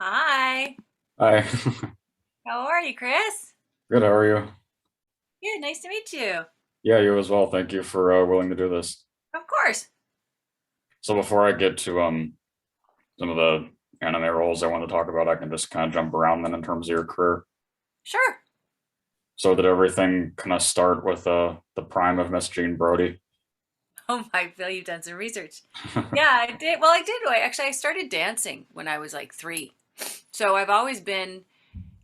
Hi. Hi. How are you, Chris? Good, how are you? Good, nice to meet you. Yeah, you as well. Thank you for willing to do this. Of course. So before I get to some of the anime roles I want to talk about, I can just kind of jump around then in terms of your career. Sure. So did everything kind of start with the prime of Miss Jean Brody? Oh my, Bill, you've done some research. Yeah, I did. Well, I did. Actually, I started dancing when I was like 3. So I've always been,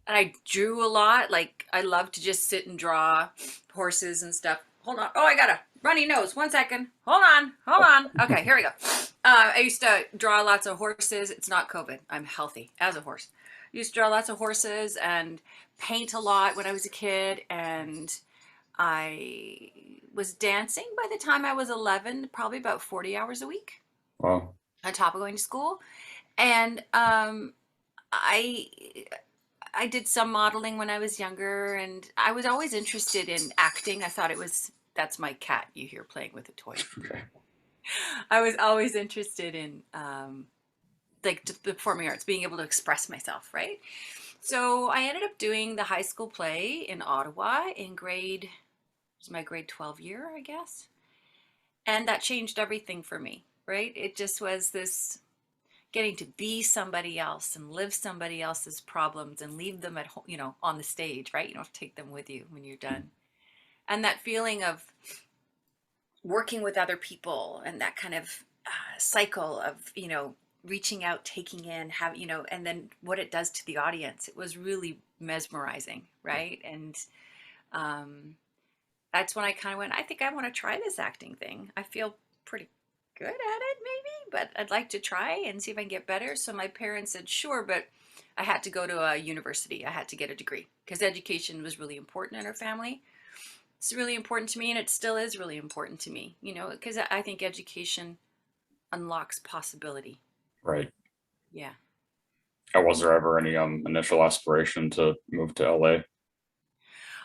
and I drew a lot. Like I love to just sit and draw horses and stuff. Hold on. Oh, I got a runny nose. 1 second. Hold on. Hold on. Okay, here we go. I used to draw lots of horses. It's not COVID. I'm healthy as a horse. I used to draw lots of horses and paint a lot when I was a kid. And I was dancing by the time I was 11, probably about 40 hours a week Well, on top of going to school. And I I did some modeling when I was younger, and I was always interested in acting. I thought it was that's my cat you hear playing with a toy. okay. I was always interested in like the performing arts, being able to express myself, right? So I ended up doing the high school play in Ottawa in it was my grade 12 year, I guess. And that changed everything for me, right? It just was this getting to be somebody else and live somebody else's problems and leave them at home, on the stage, right? You don't take them with you when you're done. And that feeling of working with other people and that kind of cycle of, reaching out, taking in, and then what it does to the audience. It was really mesmerizing, right? And um, that's when I kind of went, I think I want to try this acting thing. I feel pretty good at it, maybe, but I'd like to try and see if I can get better. So my parents said, sure, but I had to go to a university. I had to get a degree because education was really important in our family. It's really important to me, and it still is really important to me, because I think education unlocks possibility. Right. Yeah. Was there ever any initial aspiration to move to LA?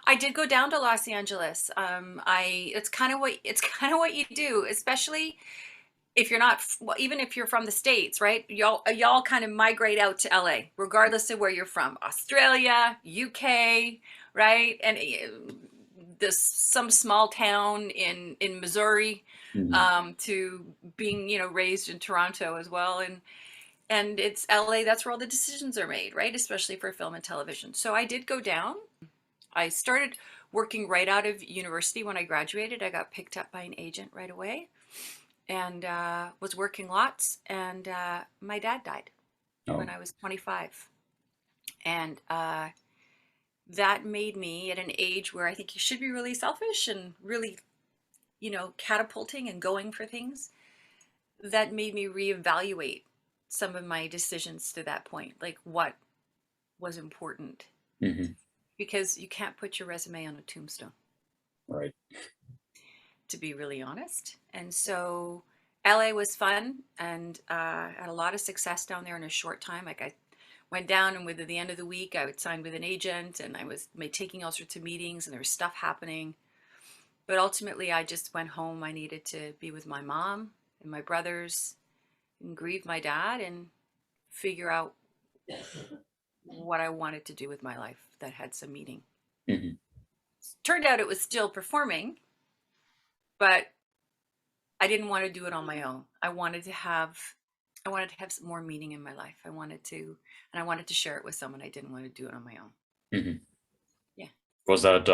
I did go down to Los Angeles. It's kind of what you do, especially if you're not, well, even if you're from the States, right? Y'all kind of migrate out to LA, regardless of where you're from. Australia, UK, right? And this some small town in Missouri, Mhm. to being, raised in Toronto as well. And it's LA, that's where all the decisions are made, right? Especially for film and television. So I did go down. I started working right out of university when I graduated. I got picked up by an agent right away and was working lots. And my dad died when Oh, I was 25. And that made me at an age where I think you should be really selfish and really, catapulting and going for things. That made me reevaluate some of my decisions to that point, like what was important, hmm. because you can't put your resume on a tombstone, Right. to be really honest. And so LA was fun, and had a lot of success down there in a short time. Like I went down, and within the end of the week, I would sign with an agent, and I was taking all sorts of meetings, and there was stuff happening. But ultimately, I just went home. I needed to be with my mom and my brothers and grieve my dad and figure out what I wanted to do with my life that had some meaning. Hmm. Turned out it was still performing, but I didn't want to do it on my own. I wanted to have some more meaning in my life. I wanted to share it with someone. I didn't want to do it on my own. Hmm. Yeah. Was that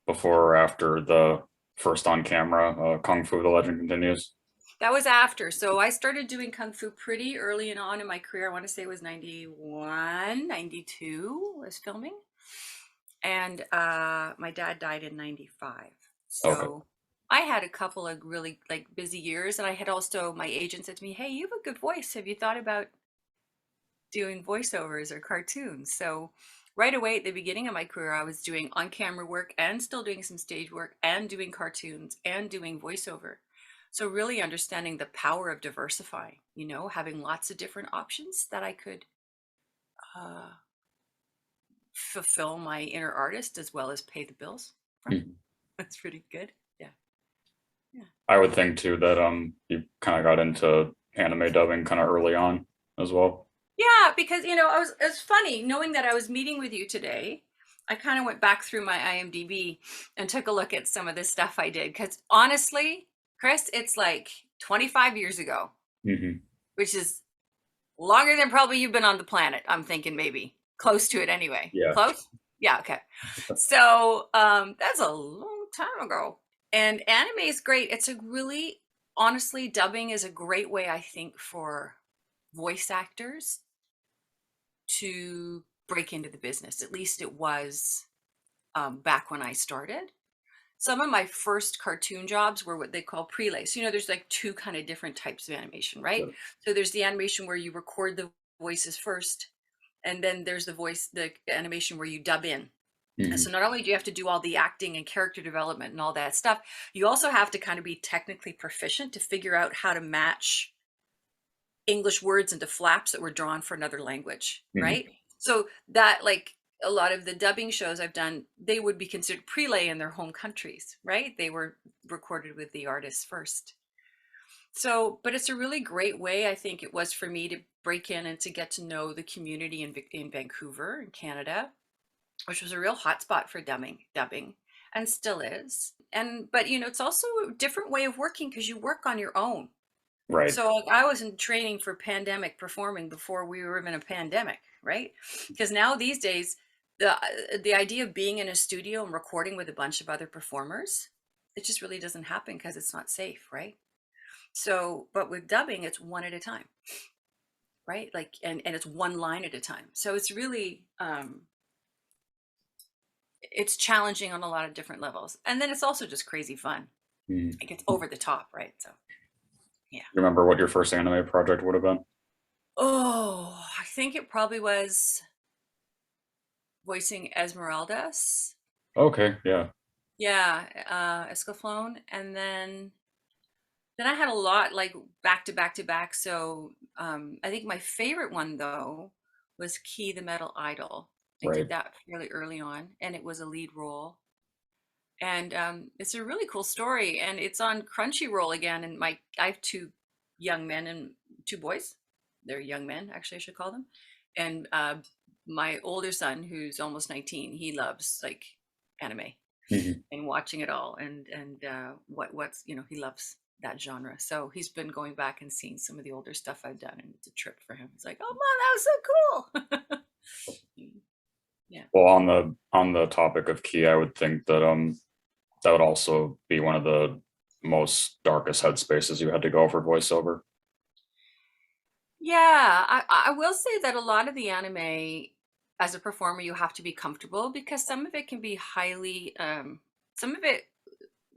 before or after the first on camera Kung Fu: The Legend Continues? That was after. So I started doing Kung Fu pretty early and on in my career. I want to say it was 91, 92 was filming. And my dad died in 95. Okay. So I had a couple of really like busy years. And I had also, my agent said to me, hey, you have a good voice. Have you thought about doing voiceovers or cartoons? So right away at the beginning of my career, I was doing on camera work and still doing some stage work and doing cartoons and doing voiceover. So really understanding the power of diversifying, having lots of different options that I could uh, fulfill my inner artist as well as pay the bills from. Mhm. That's pretty good. Yeah. Yeah. I would think too that you kind of got into anime dubbing kind of early on as well. Yeah, because it's funny knowing that I was meeting with you today. I kind of went back through my IMDb and took a look at some of the stuff I did. Because honestly, Chris, it's like 25 years ago, Hmm. which is longer than probably you've been on the planet. I'm thinking maybe close to it anyway. Yeah. Close? Yeah, okay. So that's a long time ago. And anime is great. It's a really, honestly, dubbing is a great way, I think, for voice actors to break into the business. At least it was back when I started. Some of my first cartoon jobs were what they call prelays. There's like two kind of different types of animation, right? Sure. So there's the animation where you record the voices first, and then there's the animation where you dub in. And Hmm. so not only do you have to do all the acting and character development and all that stuff, you also have to kind of be technically proficient to figure out how to match English words into flaps that were drawn for another language, Hmm. right? So that, like, a lot of the dubbing shows I've done, they would be considered prelay in their home countries, right? They were recorded with the artists first. So, but it's a really great way, I think it was for me to break in and to get to know the community in Vancouver, in Canada, which was a real hotspot for dubbing, and still is. But it's also a different way of working because you work on your own. Right. So like, I was in training for pandemic performing before we were even a pandemic, right? Because now these days, the idea of being in a studio and recording with a bunch of other performers, it just really doesn't happen because it's not safe, right? So, but with dubbing, it's one at a time, right? Like, and it's one line at a time. So it's really it's challenging on a lot of different levels, and then it's also just crazy fun. Hmm. It gets over the top, right? So yeah. You remember what your first anime project would have been? Oh, I think it probably was voicing Esmeralda's. Okay, yeah. Yeah, Escaflowne. And then I had a lot like back to back to back. So I think my favorite one though was Key the Metal Idol. I did Right. that fairly early on, and it was a lead role. And it's a really cool story, and it's on Crunchyroll again. And I have two young men and two boys. They're young men, actually, I should call them. And my older son, who's almost 19, he loves like anime Hmm. and watching it all, and what's he loves that genre. So he's been going back and seeing some of the older stuff I've done, and it's a trip for him. It's like, oh man, that was so cool. Yeah. Well, on the topic of key, I would think that that would also be one of the most darkest headspaces you had to go for voiceover. Yeah, I will say that a lot of the anime, as a performer, you have to be comfortable because some of it can be highly, some of it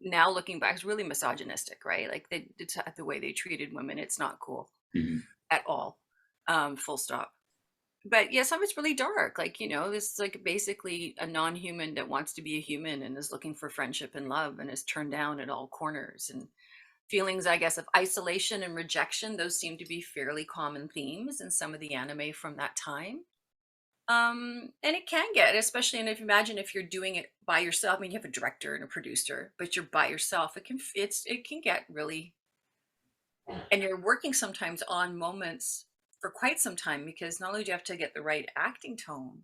now looking back is really misogynistic, right? Like the way they treated women, it's not cool Hmm. at all. Full stop. But yeah, some of it's really dark. Like, this is like basically a non-human that wants to be a human and is looking for friendship and love and is turned down at all corners. And feelings, I guess, of isolation and rejection, those seem to be fairly common themes in some of the anime from that time. And it can get, especially, and if you imagine if you're doing it by yourself, I mean, you have a director and a producer, but you're by yourself, it can get really, and you're working sometimes on moments for quite some time because not only do you have to get the right acting tone,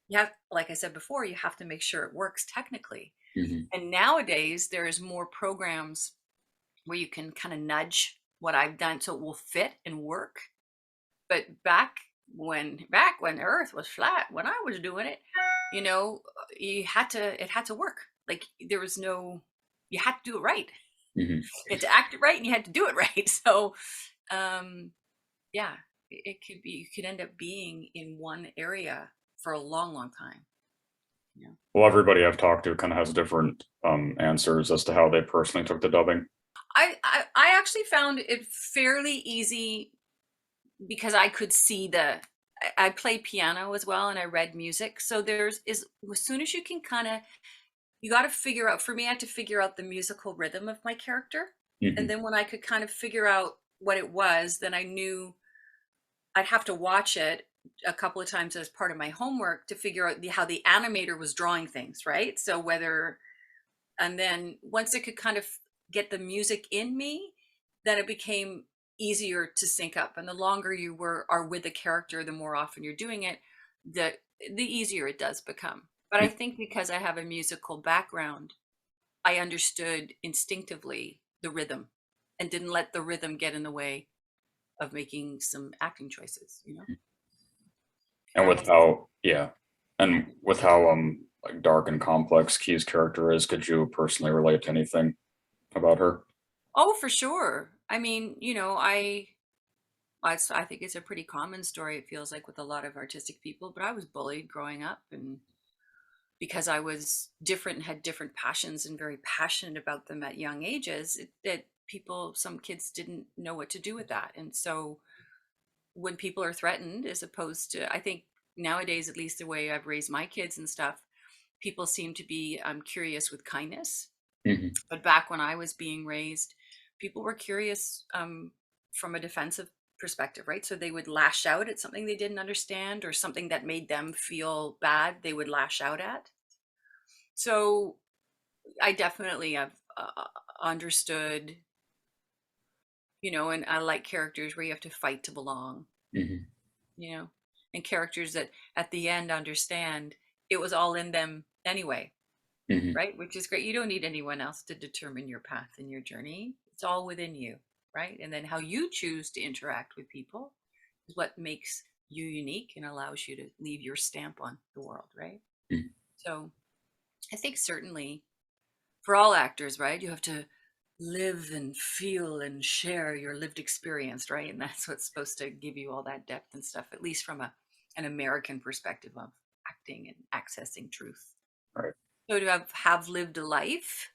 you have, like I said before, you have to make sure it works technically. Hmm. And nowadays there is more programs where you can kind of nudge what I've done so it will fit and work. But back when the earth was flat, when I was doing it, you know, it had to work. Like there was no you had to do it right. Hmm. You had to act it right and you had to do it right. So um yeah, it could be you could end up being in one area for a long, long time. You know. Well, everybody I've talked to kind of has different answers as to how they personally took the dubbing. I actually found it fairly easy because I could see I played piano as well and I read music. So there's is as soon as you can kind of you got to figure out for me I had to figure out the musical rhythm of my character. And Hmm. then when I could kind of figure out what it was, then I knew I'd have to watch it a couple of times as part of my homework to figure out how the animator was drawing things, right? So whether and then once I could kind of get the music in me, then it became easier to sync up. And the longer you are with a character, the more often you're doing it, the the easier it does become. But I think because I have a musical background, I understood instinctively the rhythm and didn't let the rhythm get in the way of making some acting choices, you know? And That with makes sense. how, yeah, and with how like dark and complex Key's character is, could you personally relate to anything about her? Oh, for sure. I mean, I think it's a pretty common story, it feels like, with a lot of artistic people, but I was bullied growing up, and because I was different and had different passions and very passionate about them at young ages, that people, some kids didn't know what to do with that. And so when people are threatened, as opposed to, I think nowadays, at least the way I've raised my kids and stuff, people seem to be curious with kindness. Hmm. But back when I was being raised, people were curious from a defensive perspective, right? So they would lash out at something they didn't understand or something that made them feel bad, they would lash out at. So I definitely have understood, and I like characters where you have to fight to belong, Hmm. you know, and characters that at the end understand it was all in them anyway, Hmm. right? Which is great. You don't need anyone else to determine your path and your journey. It's all within you, right? And then how you choose to interact with people is what makes you unique and allows you to leave your stamp on the world, right? So I think certainly for all actors, right, you have to live and feel and share your lived experience, right? And that's what's supposed to give you all that depth and stuff, at least from an American perspective of acting and accessing truth. Right. So to have lived a life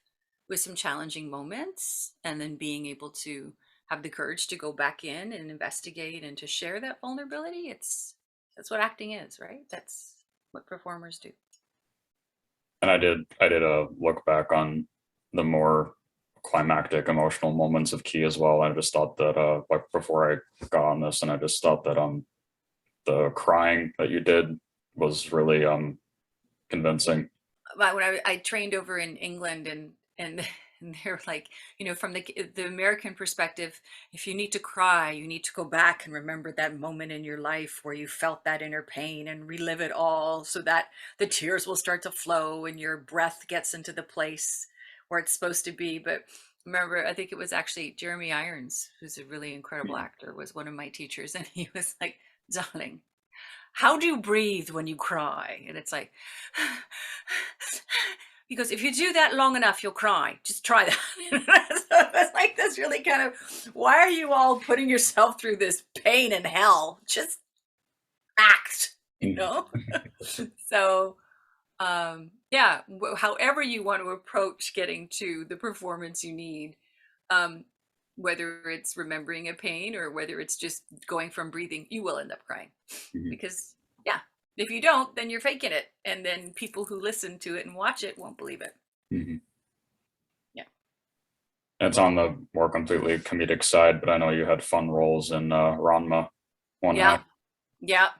with some challenging moments and then being able to have the courage to go back in and investigate and to share that vulnerability, that's what acting is, right? That's what performers do. And I did a look back on the more climactic emotional moments of Key as well. I just thought that like before I got on this, and I just thought that the crying that you did was really convincing. But when I trained over in England, and and they're like, from the American perspective, if you need to cry, you need to go back and remember that moment in your life where you felt that inner pain and relive it all, so that the tears will start to flow and your breath gets into the place where it's supposed to be. But remember, I think it was actually Jeremy Irons, who's a really incredible actor, was one of my teachers, and he was like, "Darling, how do you breathe when you cry?" And it's like, because if you do that long enough, you'll cry. Just try that. So it's like this really kind of, why are you all putting yourself through this pain and hell? Just act, you Mhm. know? So, yeah, however you want to approach getting to the performance you need, um, whether it's remembering a pain or whether it's just going from breathing, you will end up crying Mhm. because, yeah, if you don't, then you're faking it, and then people who listen to it and watch it won't believe it. Mhm. Yeah. It's on the more completely comedic side, but I know you had fun roles in Ranma one Yeah. half. Yeah.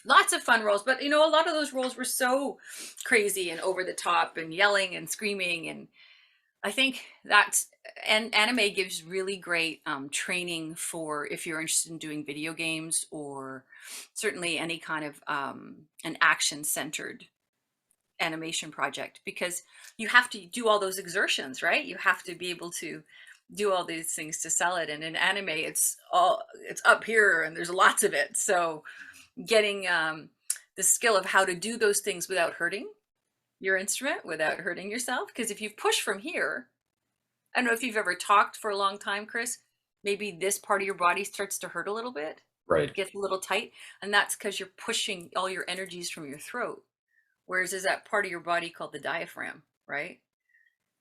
Lots of fun roles, but a lot of those roles were so crazy and over the top and yelling and screaming. And I think that's, and anime gives really great training for if you're interested in doing video games or certainly any kind of an action centered animation project, because you have to do all those exertions, right? You have to be able to do all these things to sell it. And in anime, it's up here and there's lots of it. So getting the skill of how to do those things without hurting your instrument, without hurting yourself. Because if you've pushed from here, I don't know if you've ever talked for a long time, Chris, maybe this part of your body starts to hurt a little bit, Right. gets a little tight. And that's because you're pushing all your energies from your throat. Whereas there's that part of your body called the diaphragm, right?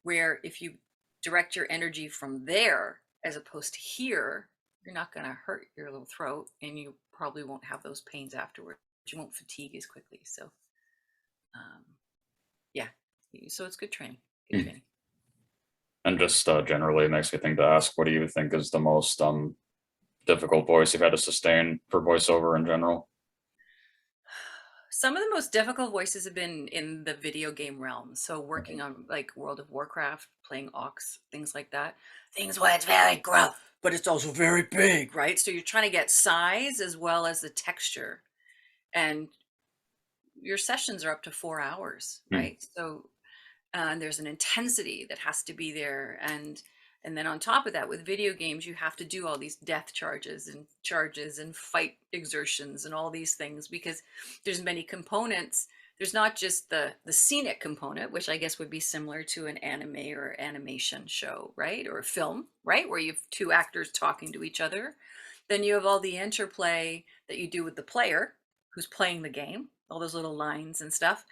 Where if you direct your energy from there as opposed to here, you're not going to hurt your little throat and you probably won't have those pains afterwards. You won't fatigue as quickly. So, um, yeah. So it's good training. Good Mhm. training. And just generally, it makes me think to ask, what do you think is the most difficult voice you've had to sustain for voiceover in general? Some of the most difficult voices have been in the video game realm. So working Okay. on like World of Warcraft, playing Ox, things like that. Things where it's very gruff, but it's also very big, right? So you're trying to get size as well as the texture. And your sessions are up to 4 hours, Mm. right? So there's an intensity that has to be there, and then on top of that, with video games, you have to do all these death charges and fight exertions and all these things because there's many components. There's not just the scenic component, which I guess would be similar to an anime or animation show, right, or a film, right, where you have two actors talking to each other. Then you have all the interplay that you do with the player who's playing the game, all those little lines and stuff.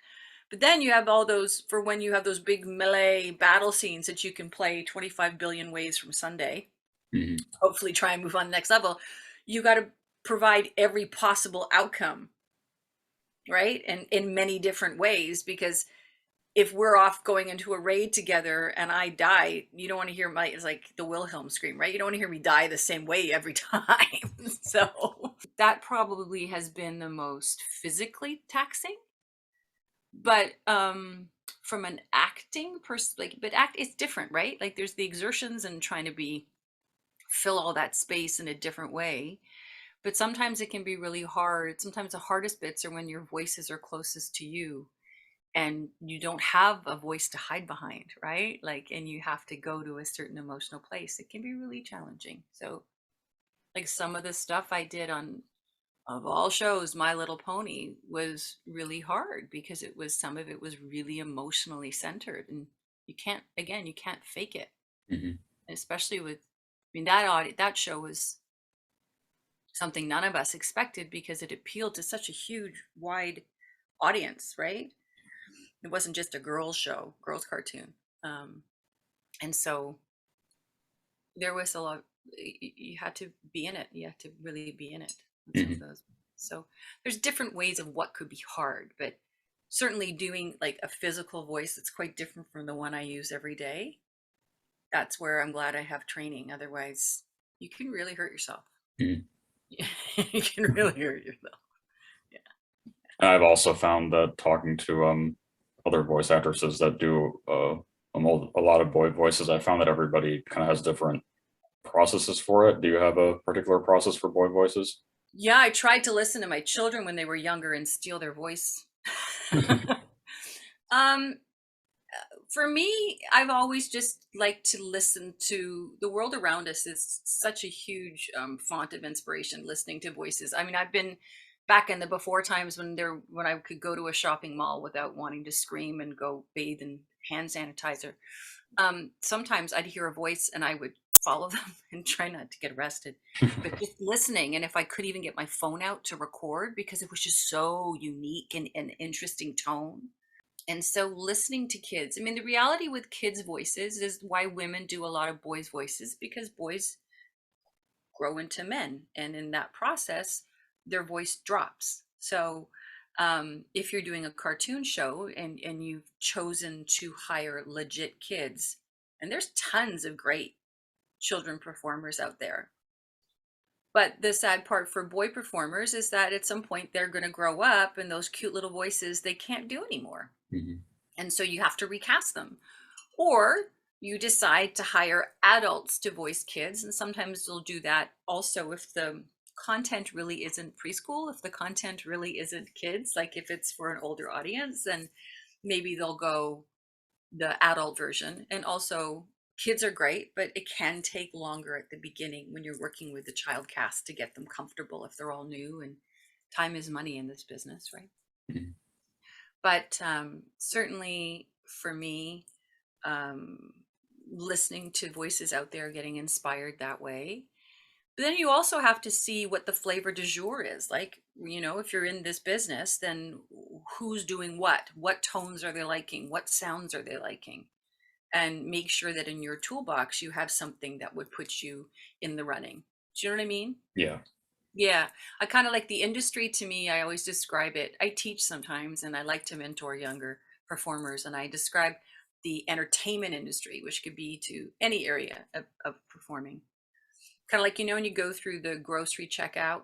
But then you have all those for when you have those big melee battle scenes that you can play 25 billion ways from Sunday. Mhm. Hopefully, try and move on the next level. You got to provide every possible outcome, right? And in many different ways, because if we're off going into a raid together and I die, you don't want to hear it's like the Wilhelm scream, right? You don't want to hear me die the same way every time. So that probably has been the most physically taxing, but from an acting like, but act it's different, right? Like there's the exertions and trying to be fill all that space in a different way, but sometimes it can be really hard. Sometimes the hardest bits are when your voices are closest to you and you don't have a voice to hide behind, right? Like, and you have to go to a certain emotional place. It can be really challenging. So like some of the stuff I did on, of all shows, My Little Pony was really hard because it was, some of it was really emotionally centered, and you can't, again, you can't fake it, Mhm. especially with, I mean, that show was something none of us expected because it appealed to such a huge, wide audience, right? It wasn't just a girls show, girls cartoon. Um, and so there was a lot, you had to be in it. You had to really be in it in some of Mhm. those. So there's different ways of what could be hard, but certainly doing like a physical voice that's quite different from the one I use every day. That's where I'm glad I have training. Otherwise, you can really hurt yourself. Mhm. You can really hurt yourself. Yeah. And I've also found that talking to other voice actresses that do a lot of boy voices, I found that everybody kind of has different processes for it. Do you have a particular process for boy voices? Yeah, I tried to listen to my children when they were younger and steal their voice. um, for me, I've always just liked to listen to the world around us. Is such a huge font of inspiration. Listening to voices. I mean, I've been back in the before times when I could go to a shopping mall without wanting to scream and go bathe in hand sanitizer. Sometimes I'd hear a voice and I would follow them and try not to get arrested. But just listening, and if I could even get my phone out to record because it was just so unique and an interesting tone. And so listening to kids, I mean, the reality with kids' voices is why women do a lot of boys' voices, because boys grow into men. And in that process, their voice drops. So if you're doing a cartoon show and you've chosen to hire legit kids, and there's tons of great children performers out there. But the sad part for boy performers is that at some point they're going to grow up and those cute little voices they can't do anymore. Mhm. And so you have to recast them. Or you decide to hire adults to voice kids. And sometimes they'll do that also if the content really isn't preschool, if the content really isn't kids, like if it's for an older audience, then maybe they'll go the adult version. And also, kids are great, but it can take longer at the beginning when you're working with the child cast to get them comfortable if they're all new. And time is money in this business, right? Mhm. But certainly for me, um, listening to voices out there, getting inspired that way. But then you also have to see what the flavor du jour is. Like, if you're in this business, then who's doing what? What tones are they liking? What sounds are they liking? And make sure that in your toolbox, you have something that would put you in the running. Do you know what I mean? Yeah. Yeah, I kind of like the industry. To me, I always describe it. I teach sometimes and I like to mentor younger performers, and I describe the entertainment industry, which could be to any area of performing. Kind of like, when you go through the grocery checkout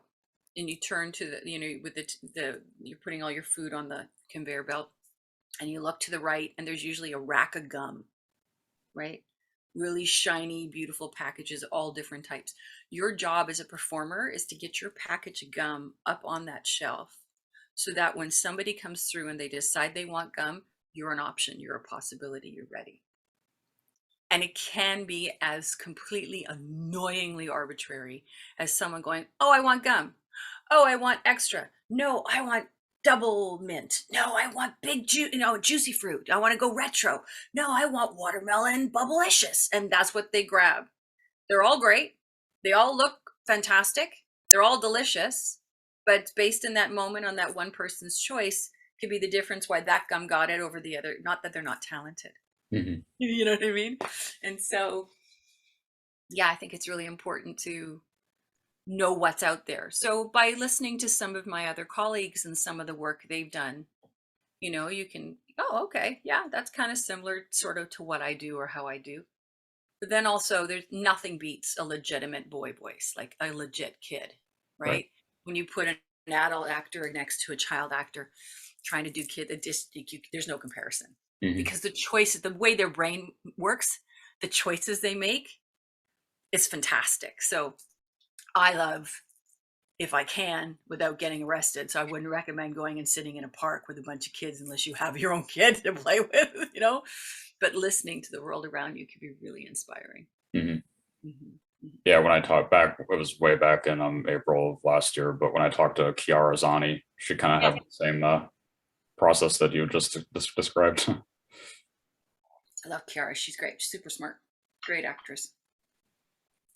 and you turn to the, with the you're putting all your food on the conveyor belt, and you look to the right, and there's usually a rack of gum, right? Really shiny, beautiful packages, all different types. Your job as a performer is to get your package of gum up on that shelf so that when somebody comes through and they decide they want gum, you're an option, you're a possibility, you're ready. And it can be as completely annoyingly arbitrary as someone going, "Oh, I want gum. Oh, I want extra. No, I want double mint. No, I want big juicy fruit. I want to go retro. No, I want watermelon bubblicious." And that's what they grab. They're all great. They all look fantastic. They're all delicious. But based in that moment on that one person's choice could be the difference why that gum got it over the other. Not that they're not talented. Hmm. You know what I mean? And so, yeah, I think it's really important to know what's out there. So by listening to some of my other colleagues and some of the work they've done, you can, oh, okay, yeah, that's kind of similar sort of to what I do or how I do. But then also there's nothing beats a legitimate boy voice, like a legit kid, Right. right? When you put an adult actor next to a child actor trying to do kid, there's no comparison Hmm. because the choices, the way their brain works, the choices they make is fantastic. So I love, if I can, without getting arrested. So I wouldn't recommend going and sitting in a park with a bunch of kids unless you have your own kid to play with, But listening to the world around you can be really inspiring. Hmm. Mhm, mhm. Yeah, when I talked back, it was way back in April of last year. But when I talked to Kiara Zani, she kind of Yeah, had the same process that you just described. I love Kiara. She's great. She's super smart. Great actress.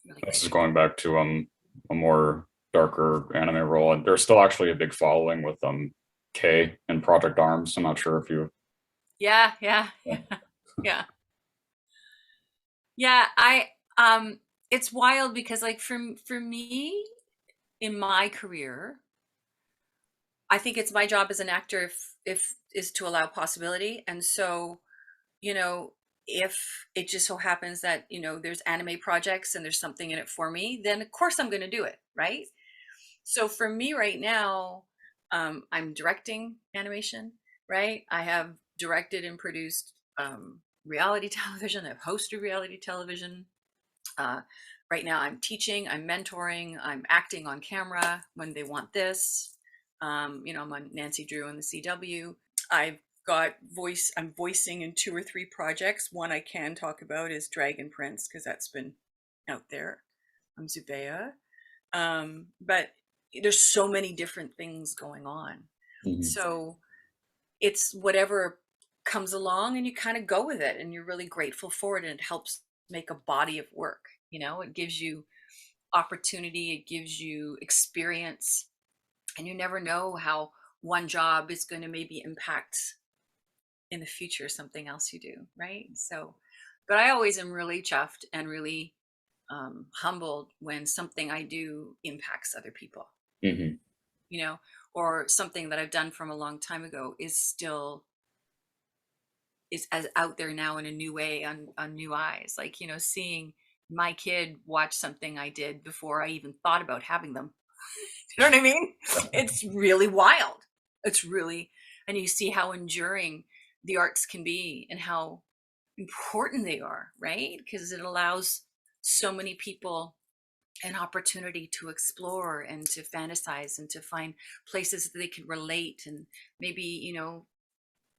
Really This great. is going back to a more darker anime role, and there's still actually a big following with K and Project Arms. I'm not sure if you. Yeah, yeah, Yeah. yeah, yeah. Yeah, it's wild because like for me in my career, I think it's my job as an actor if is to allow possibility. And so, you know, if it just so happens that, there's anime projects and there's something in it for me, then of course I'm going to do it, right? So for me right now, I'm directing animation, right? I have directed and produced reality television. I've hosted reality television. Uh, right now, I'm teaching, I'm mentoring, I'm acting on camera when they want this. I'm on Nancy Drew on the CW. I've got I'm voicing in 2 or 3 projects. One I can talk about is Dragon Prince because that's been out there. I'm Zubea. But there's so many different things going on. Mhm. So it's whatever comes along and you kind of go with it and you're really grateful for it, and it helps make a body of work. It gives you opportunity, it gives you experience, and you never know how one job is going to maybe impact in the future something else you do, right? So, but I always am really chuffed and really humbled when something I do impacts other people, Mhm. you know, or something that I've done from a long time ago is as out there now in a new way on new eyes. Like, seeing my kid watch something I did before I even thought about having them. You know what I mean? It's really wild. It's really, and you see how enduring the arts can be and how important they are, right? Because it allows so many people an opportunity to explore and to fantasize and to find places that they can relate, and maybe,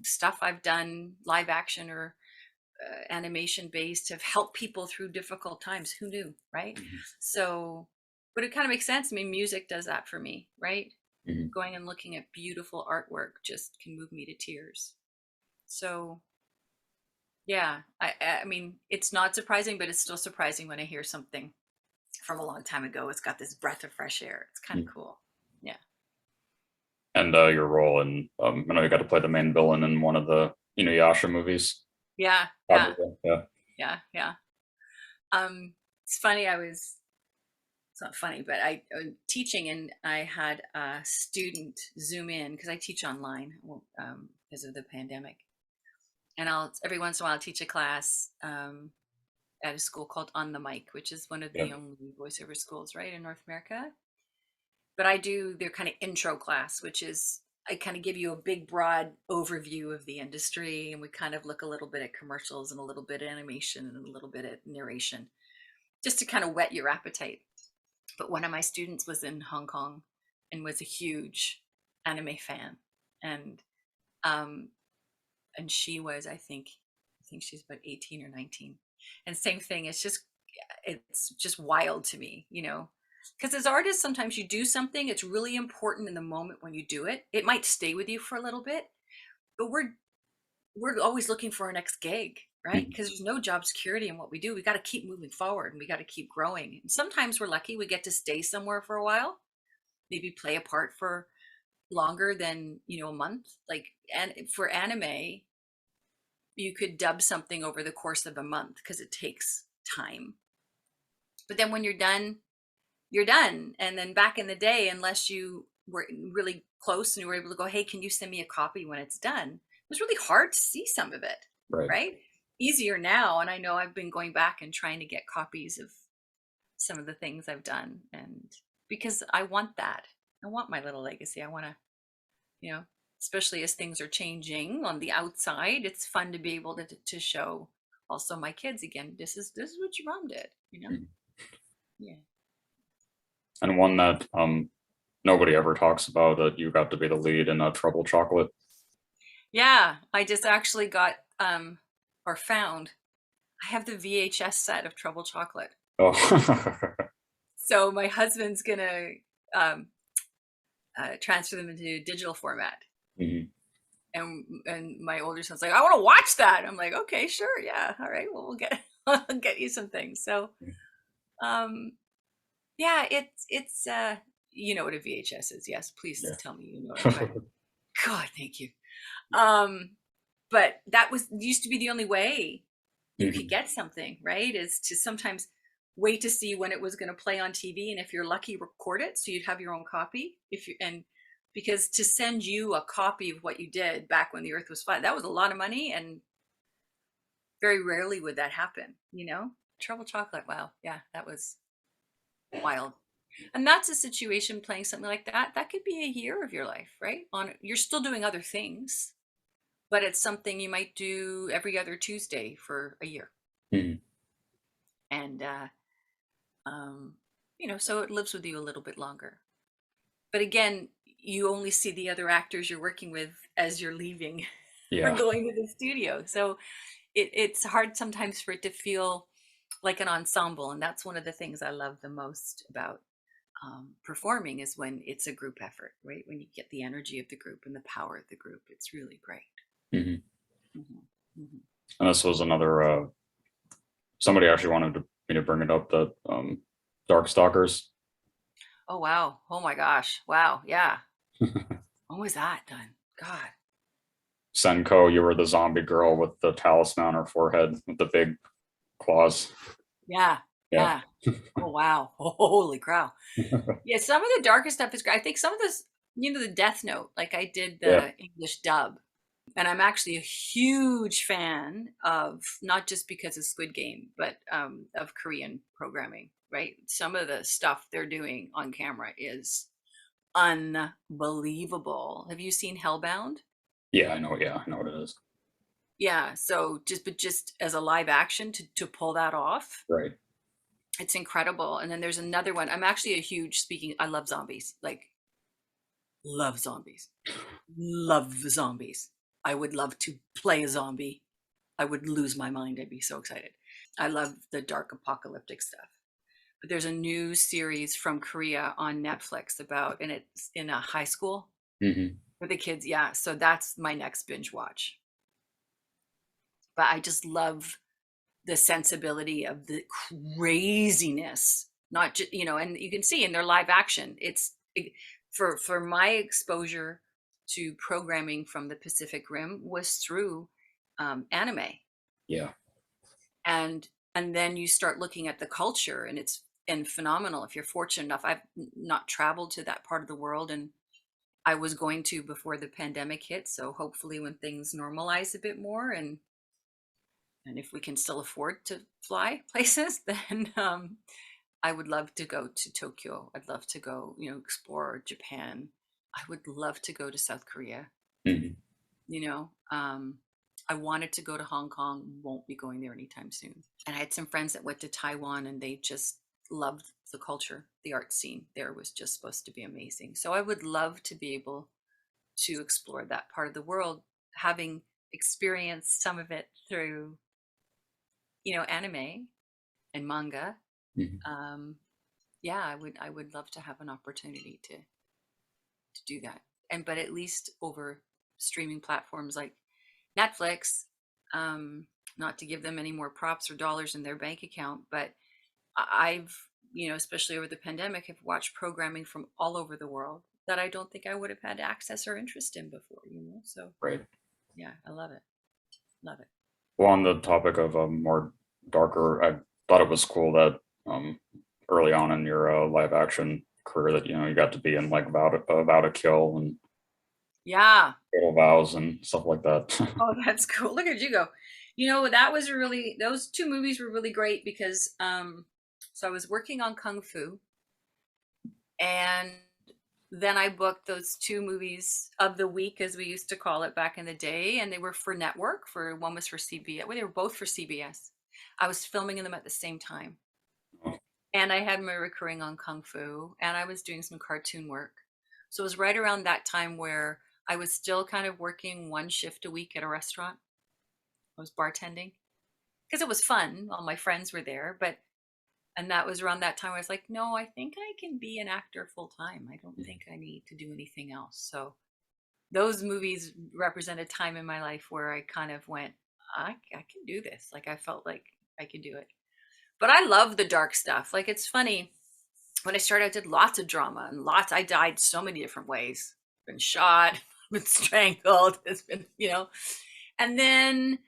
stuff I've done live action or animation based have helped people through difficult times. Who knew, right? Mhm. So, but it kind of makes sense. I mean, music does that for me, right? Mhm. Going and looking at beautiful artwork just can move me to tears. So, yeah, I mean, it's not surprising, but it's still surprising when I hear something from a long time ago. It's got this breath of fresh air. It's kind of Mhm. cool. Yeah. And your role in, I know you got to play the main villain in one of the Inuyasha movies. Yeah. Yeah. Kaguya, yeah. Yeah. Yeah. It's funny. It's not funny, but I teaching, and I had a student Zoom in because I teach online, because of the pandemic. And I'll every once in a while teach a class at a school called On the Mic, which is one of Yeah. the only voiceover schools right in North America. but I do their kind of intro class, which is I kind of give you a big, broad overview of the industry, and we kind of look a little bit at commercials and a little bit of animation and a little bit at narration, just to kind of whet your appetite. But one of my students was in Hong Kong and was a huge anime fan, and um, and she was, I think she's about 18 or 19, and same thing. It's just wild to me, because as artists, sometimes you do something, it's really important in the moment when you do it. It might stay with you for a little bit, but we're always looking for our next gig, right? Mhm. Because there's no job security in what we do. We got to keep moving forward, and we got to keep growing. And sometimes we're lucky, we get to stay somewhere for a while, maybe play a part for longer than a month. Like, and for anime, you could dub something over the course of a month because it takes time. But then when you're done, you're done. And then back in the day, unless you were really close and you were able to go, hey, can you send me a copy when it's done? It was really hard to see some of it, Right. right? Easier now. And I know I've been going back and trying to get copies of some of the things I've done. And because I want that, I want my little legacy. I want to, you know, especially as things are changing on the outside, it's fun to be able to show also my kids again, this is what your mom did. Mhm. Yeah. And one that nobody ever talks about, that you got to be the lead in Trouble Chocolate. Yeah, I just actually got or found. I have the VHS set of Trouble Chocolate. Oh. So my husband's gonna um, transfer them into digital format, Mhm. and my older son's like, I want to watch that. I'm like, okay, sure, yeah, all right, well, we'll get I'll get you some things. So um, yeah, it's you know what a VHS is? Yes, please Yeah. tell me you know it. But God, thank you. Um, but that was used to be the only way you could Mhm. get something, right? Is to sometimes wait to see when it was going to play on TV, and if you're lucky, record it so you'd have your own copy. If you and Because to send you a copy of what you did back when the Earth was flat, that was a lot of money, and very rarely would that happen. Trouble Chocolate, wow, yeah, that was wild. And that's a situation, playing something like that could be a year of your life, right? On You're still doing other things, but it's something you might do every other Tuesday for a year. Mhm. And um, so it lives with you a little bit longer. But again, you only see the other actors you're working with as you're leaving or Yeah. going to the studio. So it's hard sometimes for it to feel like an ensemble. And that's one of the things I love the most about performing, is when it's a group effort, right? When you get the energy of the group and the power of the group, it's really great. Mhm. Hmm. Hmm. And this was another somebody actually wanted me to bring it up, that Darkstalkers. Oh, wow. Oh my gosh. Wow. Yeah. When was that done? God. Tsien-Ko, you were the zombie girl with the talisman on her forehead with the big claws. Yeah. Yeah. Yeah. Oh, wow. Holy cow. Yeah. Some of the darker stuff is great. I think some of this, the Death Note, like I did Yeah. the English dub, and I'm actually a huge fan of, not just because of Squid Game, but of Korean programming, right? Some of the stuff they're doing on camera is unbelievable. Have you seen Hellbound? Yeah, I know. Yeah, I know what it is. Yeah. So just as a live action, to pull that off, Right. it's incredible. And then there's another one. I'm actually a huge, speaking, I love zombies. Like, love zombies. Love zombies. I would love to play a zombie. I would lose my mind. I'd be so excited. I love the dark apocalyptic stuff. But there's a new series from Korea on Netflix about, and it's in a high school Hmm. for the kids. Yeah. So that's my next binge watch. But I just love the sensibility of the craziness, not just, and you can see in their live action, for my exposure to programming from the Pacific Rim was through anime. Yeah. And then you start looking at the culture, and it's and phenomenal. If you're fortunate enough, I've not traveled to that part of the world, and I was going to before the pandemic hit. So hopefully when things normalize a bit more, and if we can still afford to fly places, then I would love to go to Tokyo. I'd love to go, explore Japan. I would love to go to South Korea. Mhm. You know, um, I wanted to go to Hong Kong, won't be going there anytime soon. And I had some friends that went to Taiwan and they just loved the culture. The art scene there was just supposed to be amazing. So I would love to be able to explore that part of the world, having experienced some of it through, anime and manga. Mhm. Um, yeah, I would love to have an opportunity to do that. And but at least over streaming platforms like Netflix, um, not to give them any more props or dollars in their bank account, but I've, especially over the pandemic, have watched programming from all over the world that I don't think I would have had access or interest in before. So Right. yeah, I love it. Love it. Well, on the topic of more darker, I thought it was cool that early on in your live action career that you got to be in like Vow to Kill and Yeah. Fatal Vows and stuff like that. Oh, that's cool. Look at you go. Those two movies were really great because so I was working on Kung Fu, and then I booked those two movies of the week, as we used to call it back in the day, and they were for network. For one was for CBS. Well, they were both for CBS. I was filming them at the same time, and I had my recurring on Kung Fu, and I was doing some cartoon work. So it was right around that time where I was still kind of working one shift a week at a restaurant. I was bartending because it was fun. All my friends were there, but and that was around that time I was like, no, I think I can be an actor full time. I don't think I need to do anything else. So those movies represent a time in my life where I kind of went, I can do this. Like I felt like I could do it. But I love the dark stuff. Like it's funny. When I started, I did lots of drama and lots. I died so many different ways. Been shot, been strangled. It's been, and then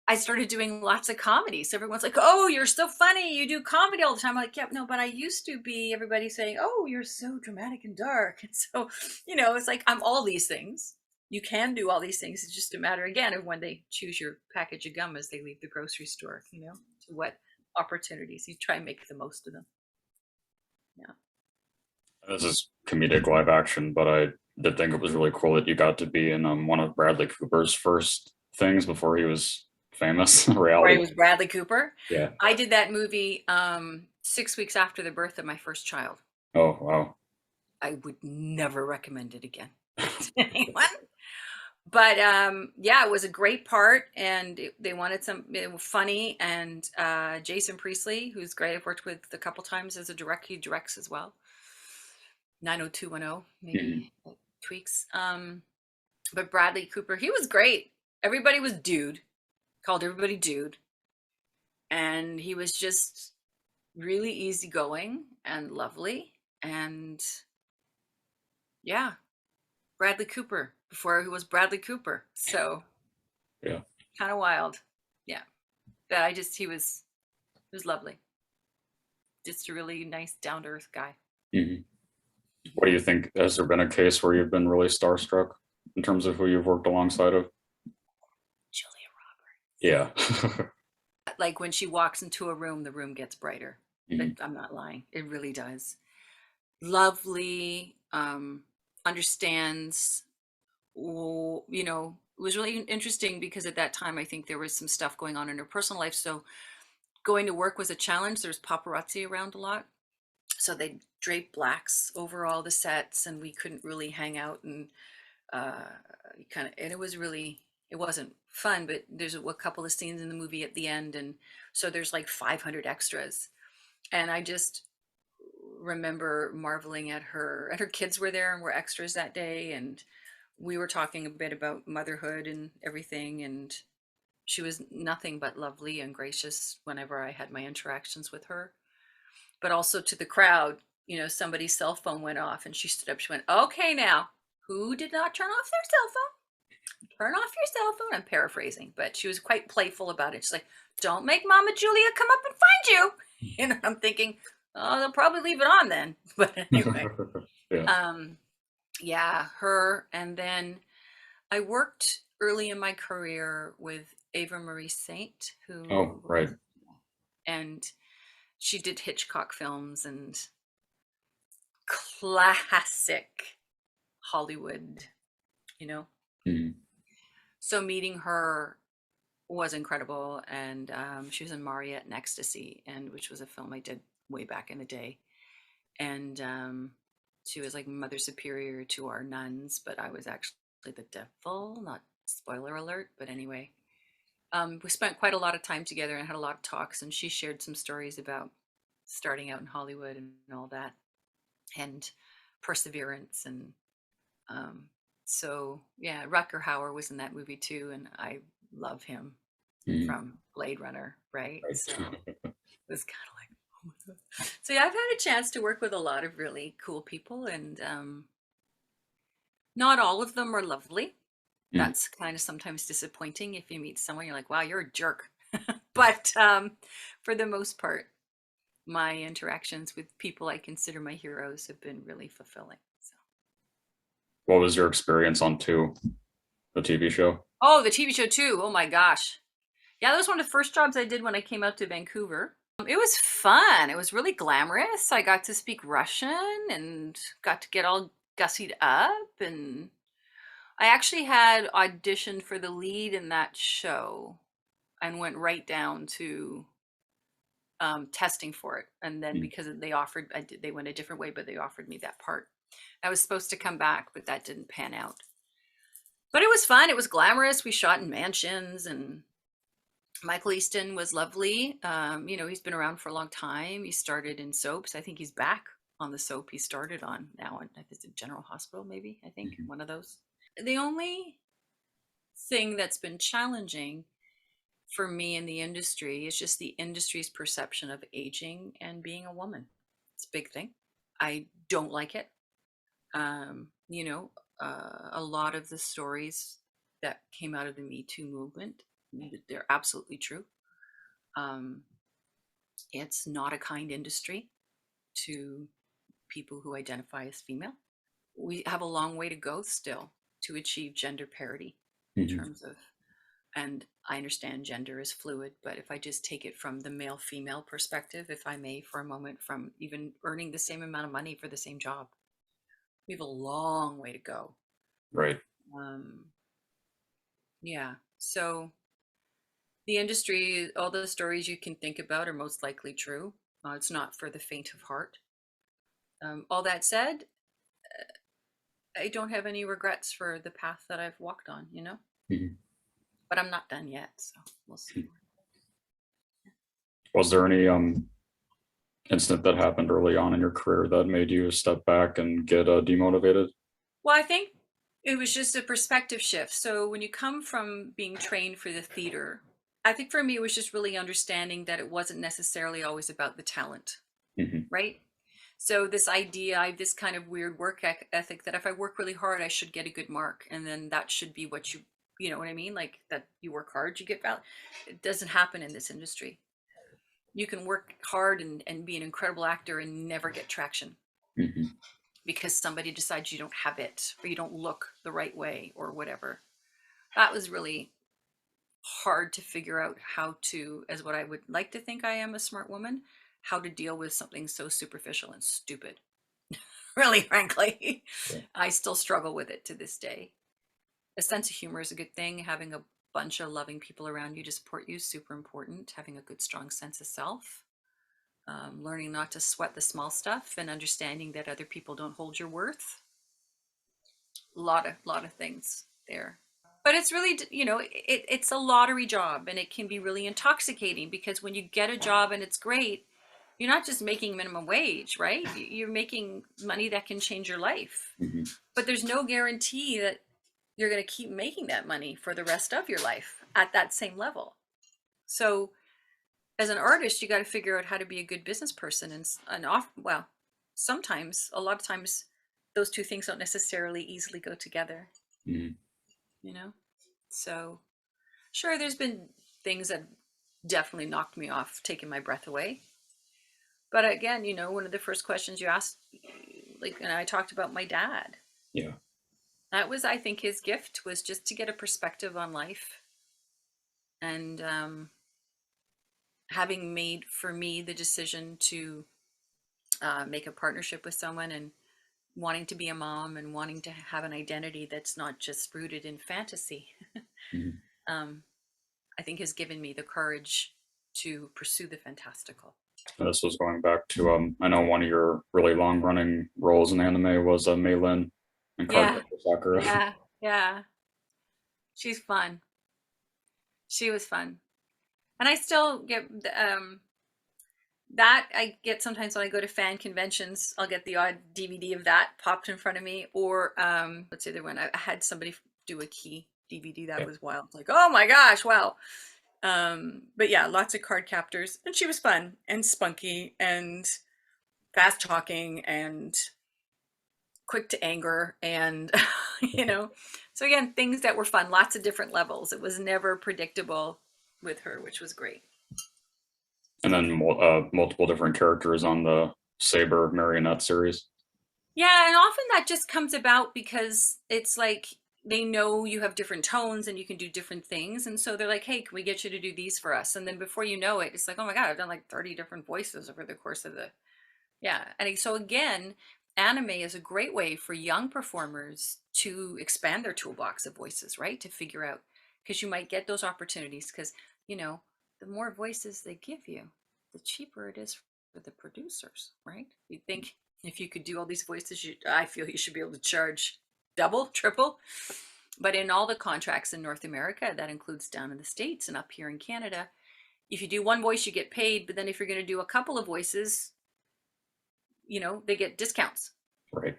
I started doing lots of comedy. So everyone's like, "Oh, you're so funny. You do comedy all the time." I'm like, "Yeah, no, but I used to be." Everybody saying, "Oh, you're so dramatic and dark." And so, it's like I'm all these things. You can do all these things. It's just a matter again of when they choose your package of gum as they leave the grocery store. To what opportunities you try and make the most of them. Yeah. This is comedic live action, but I did think it was really cool that you got to be in one of Bradley Cooper's first things before he was famous. Before he Reality. was Bradley Cooper, Yeah. I did that movie 6 weeks after the birth of my first child. Oh wow. I would never recommend it again to anyone. But yeah, it was a great part, and they wanted it was funny. And Jason Priestley, who's great, I've worked with a couple times as a director. He directs as well. 90210, maybe Mhm. tweaks. But Bradley Cooper, he was great. Everybody was dude, called everybody dude, and he was just really easygoing and lovely. And yeah, Bradley Cooper before he was Bradley Cooper. So Yeah. kind of wild. Yeah. But he was lovely. Just a really nice, down to earth guy. Mhm. What do you think? Has there been a case where you've been really starstruck in terms of who you've worked alongside of? Julia Yeah. Roberts. Like when she walks into a room, the room gets brighter. Mhm. I'm not lying. It really does. Lovely, understands. It was really interesting because at that time, I think there was some stuff going on in her personal life. So going to work was a challenge. There's paparazzi around a lot. So they draped blacks over all the sets and we couldn't really hang out and uh and it wasn't fun, but there's a couple of scenes in the movie at the end, and so there's like 500 extras, and I just remember marveling at her, and her kids were there and were extras that day, and we were talking a bit about motherhood and everything, and she was nothing but lovely and gracious whenever I had my interactions with her. But also to the crowd, somebody's cell phone went off and she stood up. She went, "Okay, now, who did not turn off their cell phone? Turn off your cell phone." I'm paraphrasing, but she was quite playful about it. She's like, "Don't make Mama Julia come up and find you." I'm thinking, oh, they'll probably leave it on then. But anyway, Yeah. um, yeah, her. And then I worked early in my career with Ava Marie Saint, Oh, who, right. and she did Hitchcock films and classic Hollywood, you know. Mhm. So meeting her was incredible, and she was in Mariette and Ecstasy, and which was a film I did way back in the day. And she was like Mother Superior to our nuns, but I was actually the devil. Not spoiler alert, but anyway, we spent quite a lot of time together and had a lot of talks. And she shared some stories about starting out in Hollywood and all that, and perseverance. And um, so, yeah, Rutger Hauer was in that movie too, and I love him Mhm. from Blade Runner, right? So Right. it was kind of like, oh my God. So yeah, I've had a chance to work with a lot of really cool people, and not all of them are lovely. Mhm. That's kind of sometimes disappointing if you meet someone, you're like, wow, you're a jerk. But for the most part, my interactions with people I consider my heroes have been really fulfilling. So. What was your experience on Two, the TV show? Oh, the TV show too. Oh my gosh. Yeah, that was one of the first jobs I did when I came out to Vancouver. It was fun. It was really glamorous. I got to speak Russian and got to get all gussied up. And I actually had auditioned for the lead in that show and went right down to testing for it. And then Mhm. because they offered, they went a different way, but they offered me that part. I was supposed to come back, but that didn't pan out. But it was fun. It was glamorous. We shot in mansions, and Michael Easton was lovely. He's been around for a long time. He started in soaps. I think he's back on the soap he started on now. I think it's General Hospital, maybe. I think Mhm. one of those. The only thing that's been challenging for me in the industry is just the industry's perception of aging and being a woman. It's a big thing. I don't like it. Um, you know, a lot of the stories that came out of the Me Too movement, they're absolutely true. Um, it's not a kind industry to people who identify as female. We have a long way to go still to achieve gender parity in Mhm. terms of, and I understand gender is fluid, but if I just take it from the male female perspective, if I may, for a moment, from even earning the same amount of money for the same job, we have a long way to go. Right. Um, yeah. So the industry, all the stories you can think about are most likely true. It's not for the faint of heart. All that said, I don't have any regrets for the path that I've walked on, Mhm. but I'm not done yet. So we'll see. Was there any incident that happened early on in your career that made you step back and get demotivated? Well, I think it was just a perspective shift. So when you come from being trained for the theater, I think for me, it was just really understanding that it wasn't necessarily always about the talent, Mhm. right? So this idea, I have this kind of weird work ethic that if I work really hard, I should get a good mark. And then that should be what you know what I mean? Like that you work hard, you get value. It doesn't happen in this industry. You can work hard and be an incredible actor and never get traction Mhm. because somebody decides you don't have it or you don't look the right way or whatever. That was really hard to figure out how to, as what I would like to think I am a smart woman, how to deal with something so superficial and stupid. Really, frankly, Yeah. I still struggle with it to this day. A sense of humor is a good thing. Having a bunch of loving people around you to support you is super important. Having a good, strong sense of self. Learning not to sweat the small stuff and understanding that other people don't hold your worth. A lot of things there. But it's really, it's a lottery job, and it can be really intoxicating because when you get a job and it's great, you're not just making minimum wage, right? You're making money that can change your life. Mhm. But there's no guarantee that you're going to keep making that money for the rest of your life at that same level. So as an artist, you got to figure out how to be a good business person, well, sometimes, a lot of times, those two things don't necessarily easily go together, Mhm. you know? So sure, there's been things that definitely knocked me off, taking my breath away. But again, one of the first questions you asked, like, and I talked about my dad. Yeah. That was, I think, his gift was just to get a perspective on life. And having made for me the decision to make a partnership with someone, and wanting to be a mom and wanting to have an identity that's not just rooted in fantasy, Mhm. um, I think has given me the courage to pursue the fantastical. This was going back to I know one of your really long running roles in anime was Mei-Lin in Yeah, Cardcaptor Sakura. yeah, yeah. She's fun. She was fun. And I still get that I get sometimes when I go to fan conventions. I'll get the odd DVD of that popped in front of me, or what's the other one? I had somebody do a key DVD that was wild. Like, oh my gosh, wow. But yeah, lots of card captors, and she was fun and spunky and fast talking and quick to anger, and you know, so again, things that were fun, lots of different levels. It was never predictable with her, which was great. And then multiple different characters on the Saber marionette series. Yeah, and often that just comes about because it's like they know you have different tones and you can do different things. And so they're like, hey, can we get you to do these for us? And then before you know it, it's like, oh my God, I've done like 30 different voices over the course of the, yeah. And so again, anime is a great way for young performers to expand their toolbox of voices, right? To figure out, because you might get those opportunities because, you know, the more voices they give you, the cheaper it is for the producers, right? You think if you could do all these voices, I feel you should be able to charge double, triple. But in all the contracts in North America, that includes down in the States and up here in Canada, if you do one voice, you get paid. But then if you're going to do a couple of voices, you know, they get discounts. Right.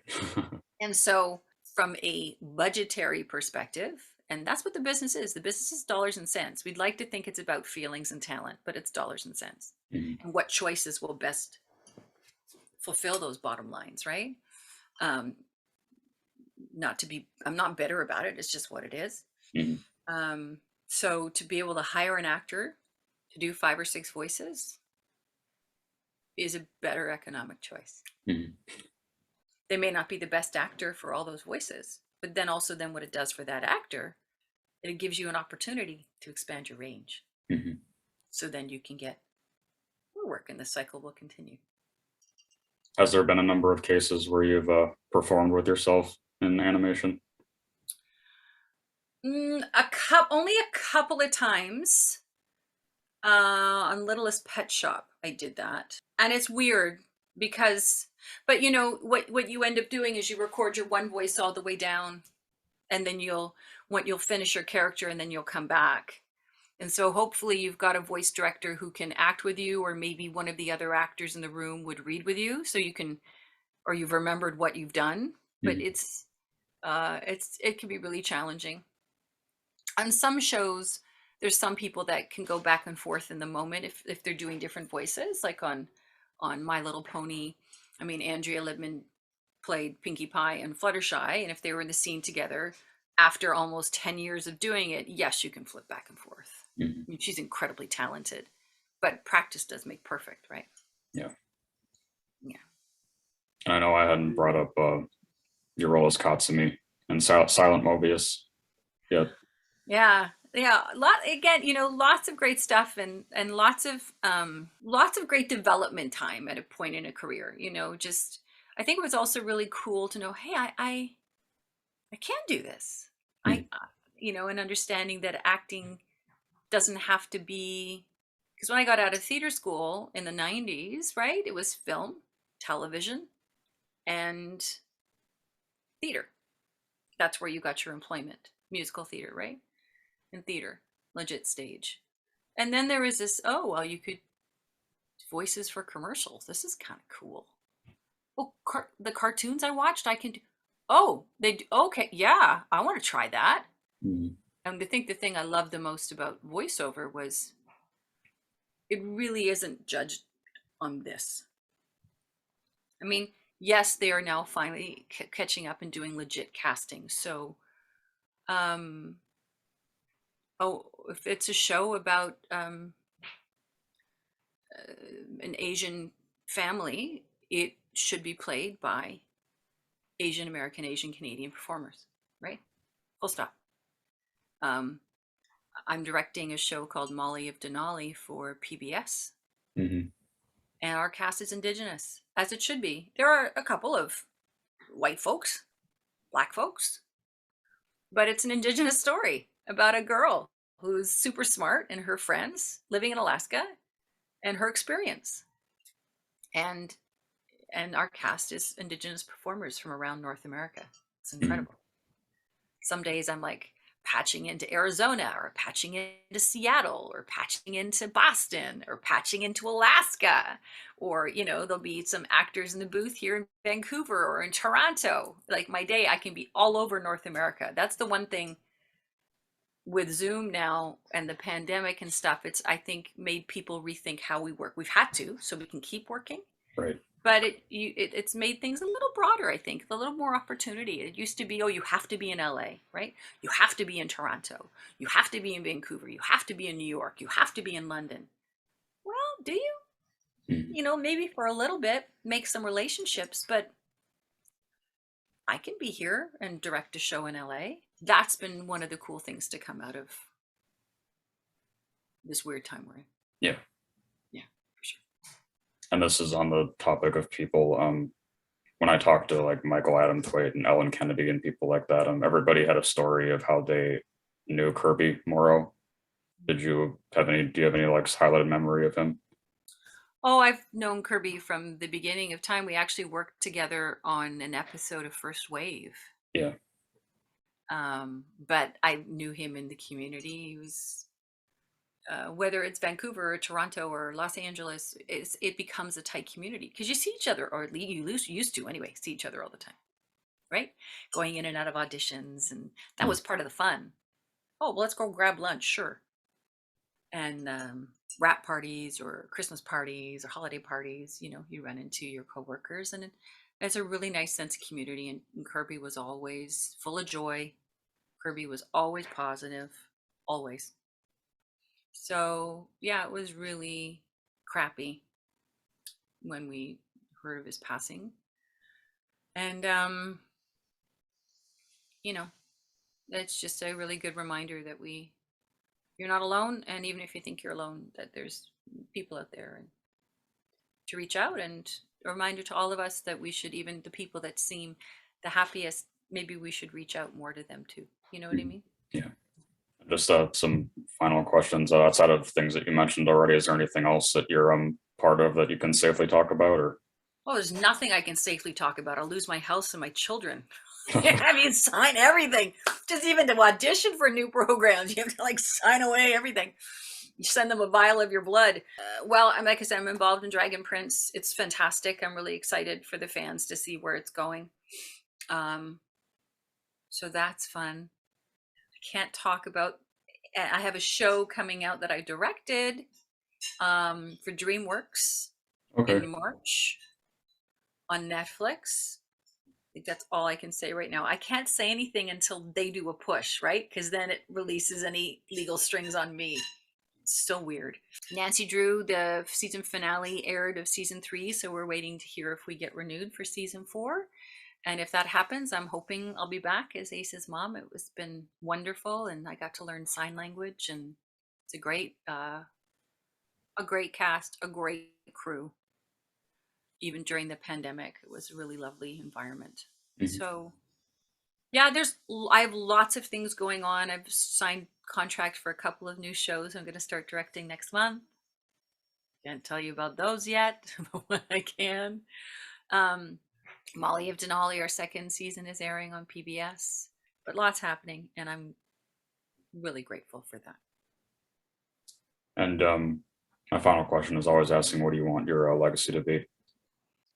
And so from a budgetary perspective, and that's what the business is. The business is dollars and cents. We'd like to think it's about feelings and talent, but it's dollars and cents. Mhm. And what choices will best fulfill those bottom lines, right? Um, Not to be, I'm not bitter about it. It's just what it is. Mhm. Um, so to be able to hire an actor to do 5 or 6 voices is a better economic choice. Mhm. They may not be the best actor for all those voices, but then also then what it does for that actor, it gives you an opportunity to expand your range. Mhm. So then you can get more work and the cycle will continue. Has there been a number of cases where you've performed with yourself in animation? Only a couple of times. On Littlest Pet Shop, I did that. And it's weird because, but you know, what you end up doing is you record your one voice all the way down, and then you'll finish your character and then you'll come back. And so hopefully you've got a voice director who can act with you, or maybe one of the other actors in the room would read with you so you can, or you've remembered what you've done. But Mhm. it can be really challenging. On some shows, there's some people that can go back and forth in the moment if they're doing different voices, like on My Little Pony. I mean, Andrea Libman played Pinkie Pie and Fluttershy, and if they were in the scene together after almost 10 years of doing it, yes, you can flip back and forth. Mhm. I mean, she's incredibly talented, but practice does make perfect, right? Yeah. Yeah. And I know I hadn't brought up your role as Katsumi and Silent Mobius yet. Yeah. Yeah, lot again, you know, lots of great stuff, and lots of great development time at a point in a career, you know, just I think it was also really cool to know, hey, I can do this. Mhm. You know, and understanding that acting doesn't have to be, because when I got out of theater school in the 90s, right, it was film, television, and theater. That's where you got your employment. Musical theater, right? And theater, legit stage. And then there was this, oh, well, you could voices for commercials. This is kind of cool. Oh, the cartoons I watched, I can do. Oh, okay, yeah, I want to try that. Mhm. And I think the thing I loved the most about voiceover was it really isn't judged on this. I mean, yes, they are now finally catching up and doing legit casting. So, um, oh, if it's a show about an Asian family, it should be played by Asian American, Asian Canadian performers, right? Full stop. Um, I'm directing a show called Molly of Denali for PBS, Hmm. and our cast is Indigenous, as it should be. There are a couple of white folks, black folks, but it's an Indigenous story about a girl who's super smart and her friends living in Alaska and her experience. And our cast is Indigenous performers from around North America. It's Hmm. incredible. Some days I'm like patching into Arizona or patching into Seattle or patching into Boston or patching into Alaska, or there'll be some actors in the booth here in Vancouver or in Toronto. Like my day, I can be all over North America. That's the one thing with Zoom now and the pandemic and stuff. It's, I think, made people rethink how we work. We've had to, so we can keep working, Right. but it's made things a little broader. I think a little more opportunity. It used to be, oh, you have to be in LA, right? You have to be in Toronto, you have to be in Vancouver, you have to be in New York, you have to be in London. Well, do you? Hmm. Maybe for a little bit, make some relationships, but I can be here and direct a show in LA. That's been one of the cool things to come out of this weird time we're in. Yeah. Yeah, for sure. And this is on the topic of people. When I talked to like Michael Adam Twait and Ellen Kennedy and people like that, everybody had a story of how they knew Kirby Morrow. Do you have any like highlighted memory of him? Oh, I've known Kirby from the beginning of time. We actually worked together on an episode of First Wave. Yeah. But I knew him in the community. He was, whether it's Vancouver or Toronto or Los Angeles, it becomes a tight community because you see each other, or at least you used to anyway, see each other all the time, right? Going in and out of auditions, and that Mm. was part of the fun. Oh, well, let's go grab lunch, sure. And wrap parties or Christmas parties or holiday parties, you run into your coworkers, and it's a really nice sense of community. And Kirby was always full of joy. Kirby was always positive, always. So yeah, it was really crappy when we heard of his passing. And you know, it's just a really good reminder that you're not alone, and even if you think you're alone, that there's people out there, and to reach out, and a reminder to all of us that we should, even the people that seem the happiest, maybe we should reach out more to them too. You know what I Mm. mean? Yeah. Just some final questions outside of things that you mentioned already. Is there anything else that you're part of that you can safely talk about, or? Well, there's nothing I can safely talk about. I'll lose my house and my children. I mean, sign everything. Just even to audition for new programs, you have to like sign away everything. You send them a vial of your blood. Well, I'm, like I said, I'm involved in Dragon Prince. It's fantastic. I'm really excited for the fans to see where it's going. Um, so that's fun. I can't talk about. I have a show coming out that I directed for DreamWorks Okay. in March on Netflix. I think that's all I can say right now. I can't say anything until they do a push, right? Because then it releases any legal strings on me. It's so weird. Nancy Drew, the season finale aired of season 3, so we're waiting to hear if we get renewed for season 4. And if that happens, I'm hoping I'll be back as Ace's mom. It was been wonderful, and I got to learn sign language, and it's a great cast, a great crew. Even during the pandemic, it was a really lovely environment. Mhm. So yeah, I have lots of things going on. I've signed contract for a couple of new shows I'm going to start directing next month. Can't tell you about those yet, but when I can. Um, Molly of Denali, our second season, is airing on PBS, but lots happening, and I'm really grateful for that. And my final question is always asking, what do you want your legacy to be?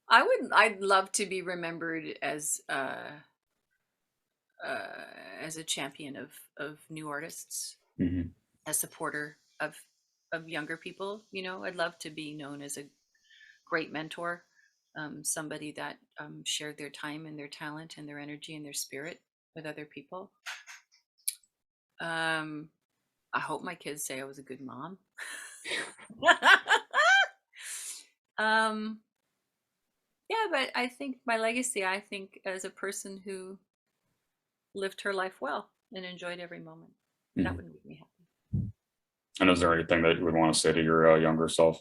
I'd love to be remembered as a champion of new artists, Hmm. a supporter of younger people. I'd love to be known as a great mentor, somebody that shared their time and their talent and their energy and their spirit with other people. Um, I hope my kids say I was a good mom. um, yeah, but I think my legacy, I think as a person who lived her life well and enjoyed every moment, that Hmm. would make me happy. And is there anything that you would want to say to your younger self?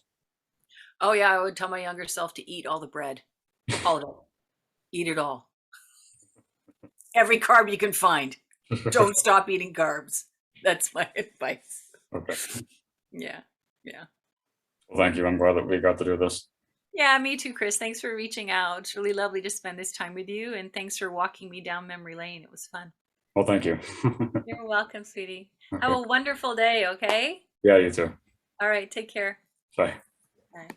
Oh yeah, I would tell my younger self to eat all the bread, all of it, eat it all, every carb you can find. Don't stop eating carbs. That's my advice. Okay. Yeah, yeah. Well, thank you. I'm glad that we got to do this. Yeah, me too, Chris. Thanks for reaching out. It's really lovely to spend this time with you, and thanks for walking me down memory lane. It was fun. Well, thank you. You're welcome, sweetie. Have Okay. a wonderful day, okay? Yeah, you too. All right, take care. Bye. Bye.